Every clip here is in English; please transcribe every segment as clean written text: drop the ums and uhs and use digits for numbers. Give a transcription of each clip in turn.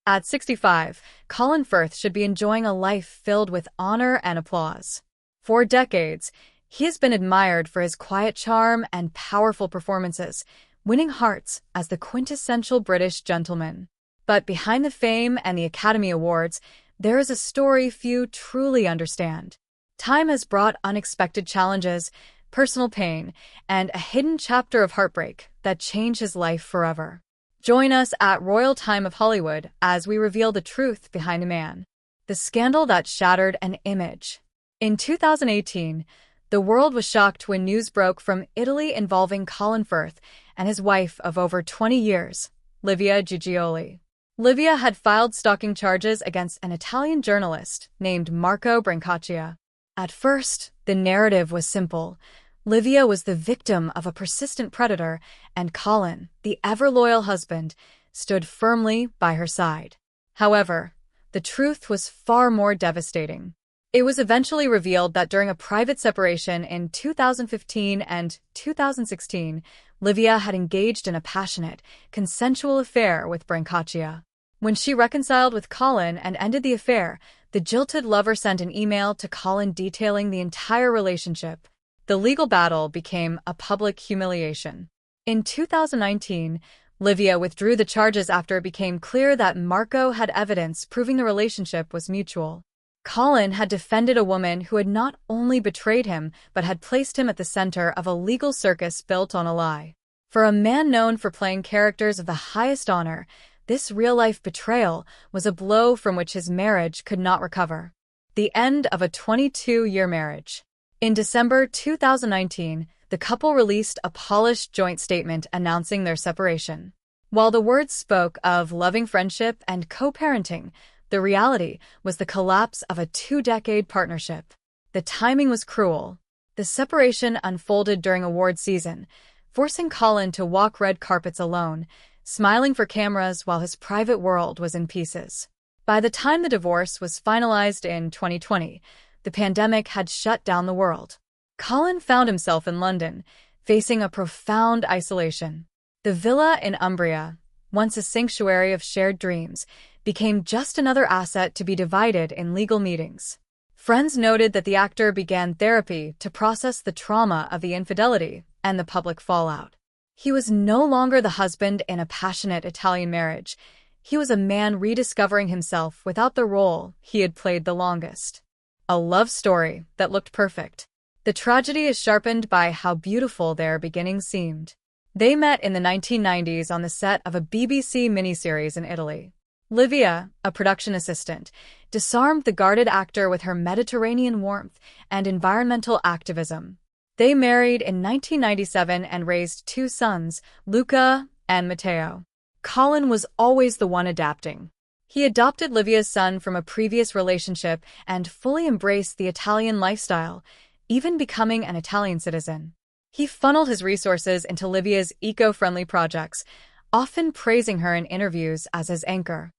At 65, Colin Firth should be enjoying a life filled with honor and applause. For decades, he has been admired for his quiet charm and powerful performances, winning hearts as the quintessential British gentleman. But behind the fame and the Academy Awards, there is a story few truly understand. Time has brought unexpected challenges, personal pain, and a hidden chapter of heartbreak that changed his life forever. Join us at Royal Time of Hollywood as we reveal the truth behind a man, the scandal that shattered an image. In 2018, the world was shocked when news broke from Italy involving Colin Firth and his wife of over 20 years, Livia Gigioli. Livia had filed stalking charges against an Italian journalist named Marco Brancaccia. At first, the narrative was simple. Livia was the victim of a persistent predator, and Colin, the ever-loyal husband, stood firmly by her side. However, the truth was far more devastating. It was eventually revealed that during a private separation in 2015 and 2016, Livia had engaged in a passionate, consensual affair with Brancaccia. When she reconciled with Colin and ended the affair, the jilted lover sent an email to Colin detailing the entire relationship. The legal battle became a public humiliation. In 2019, Livia withdrew the charges after it became clear that Marco had evidence proving the relationship was mutual. Colin had defended a woman who had not only betrayed him, but had placed him at the center of a legal circus built on a lie. For a man known for playing characters of the highest honor, this real-life betrayal was a blow from which his marriage could not recover. The end of a 22-year marriage. In December 2019, the couple released a polished joint statement announcing their separation. While the words spoke of loving friendship and co-parenting, the reality was the collapse of a 2-decade partnership. The timing was cruel. The separation unfolded during award season, forcing Colin to walk red carpets alone, smiling for cameras while his private world was in pieces. By the time the divorce was finalized in 2020, the pandemic had shut down the world. Colin found himself in London, facing a profound isolation. The villa in Umbria, once a sanctuary of shared dreams, became just another asset to be divided in legal meetings. Friends noted that the actor began therapy to process the trauma of the infidelity and the public fallout. He was no longer the husband in a passionate Italian marriage. He was a man rediscovering himself without the role he had played the longest. A love story that looked perfect. The tragedy is sharpened by how beautiful their beginning seemed. They met in the 1990s on the set of a BBC miniseries in Italy. Livia, a production assistant, disarmed the guarded actor with her Mediterranean warmth and environmental activism. They married in 1997 and raised 2 sons, Luca and Matteo. Colin was always the one adapting. He adopted Livia's son from a previous relationship and fully embraced the Italian lifestyle, even becoming an Italian citizen. He funneled his resources into Livia's eco-friendly projects, often praising her in interviews as his anchor.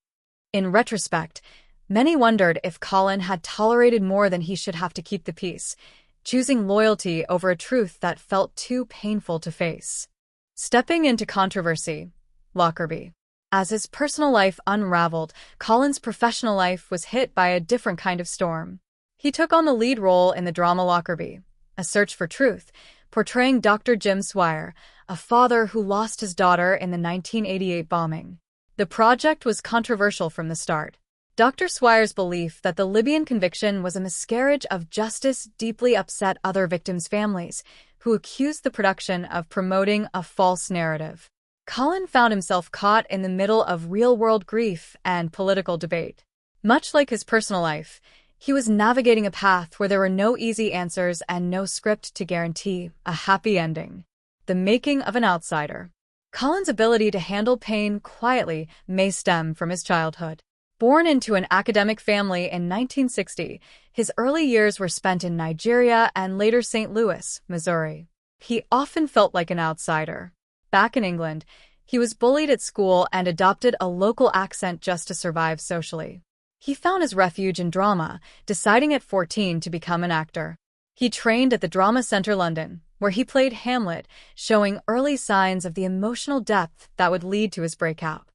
In retrospect, many wondered if Colin had tolerated more than he should have to keep the peace, choosing loyalty over a truth that felt too painful to face. Stepping into controversy, Lockerbie. As his personal life unraveled, Colin's professional life was hit by a different kind of storm. He took on the lead role in the drama Lockerbie, A Search for Truth, portraying Dr. Jim Swire, a father who lost his daughter in the 1988 bombing. The project was controversial from the start. Dr. Swire's belief that the Libyan conviction was a miscarriage of justice deeply upset other victims' families, who accused the production of promoting a false narrative. Colin found himself caught in the middle of real-world grief and political debate. Much like his personal life, he was navigating a path where there were no easy answers and no script to guarantee a happy ending. The making of an outsider. Colin's ability to handle pain quietly may stem from his childhood. Born into an academic family in 1960, his early years were spent in Nigeria and later St. Louis, Missouri. He often felt like an outsider. Back in England, he was bullied at school and adopted a local accent just to survive socially. He found his refuge in drama, deciding at 14 to become an actor. He trained at the Drama Centre London, where he played Hamlet, showing early signs of the emotional depth that would lead to his breakout.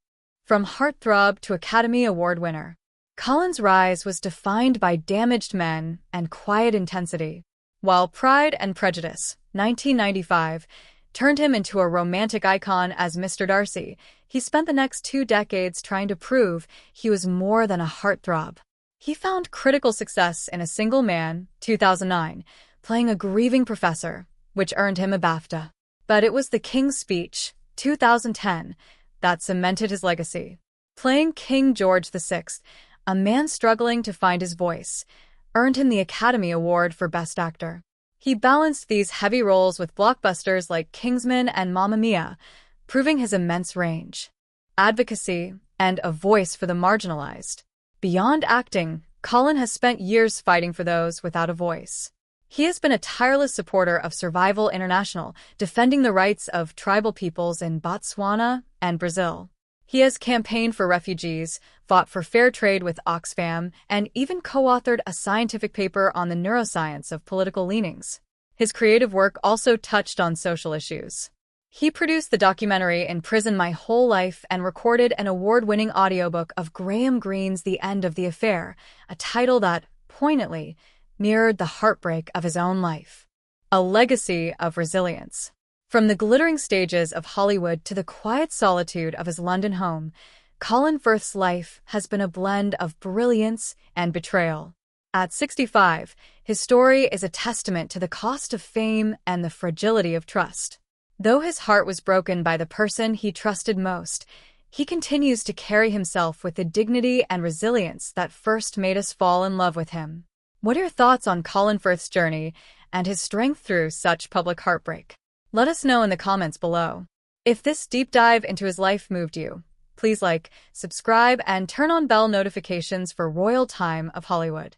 From heartthrob to Academy Award winner, Colin's rise was defined by damaged men and quiet intensity. While Pride and Prejudice, 1995, turned him into a romantic icon as Mr. Darcy, he spent the next 2 decades trying to prove he was more than a heartthrob. He found critical success in A Single Man, 2009, playing a grieving professor, which earned him a BAFTA. But it was The King's Speech, 2010, that cemented his legacy. Playing King George VI, a man struggling to find his voice, earned him the Academy Award for Best Actor. He balanced these heavy roles with blockbusters like Kingsman and Mamma Mia, proving his immense range, advocacy, and a voice for the marginalized. Beyond acting, Colin has spent years fighting for those without a voice. He has been a tireless supporter of Survival International, defending the rights of tribal peoples in Botswana and Brazil. He has campaigned for refugees, fought for fair trade with Oxfam, and even co-authored a scientific paper on the neuroscience of political leanings. His creative work also touched on social issues. He produced the documentary In Prison My Whole Life and recorded an award-winning audiobook of Graham Greene's The End of the Affair, a title that, poignantly, mirrored the heartbreak of his own life. A legacy of resilience. From the glittering stages of Hollywood to the quiet solitude of his London home, Colin Firth's life has been a blend of brilliance and betrayal. At 65, his story is a testament to the cost of fame and the fragility of trust. Though his heart was broken by the person he trusted most, he continues to carry himself with the dignity and resilience that first made us fall in love with him. What are your thoughts on Colin Firth's journey and his strength through such public heartbreak? Let us know in the comments below. If this deep dive into his life moved you, please like, subscribe, and turn on bell notifications for Royal Time of Hollywood.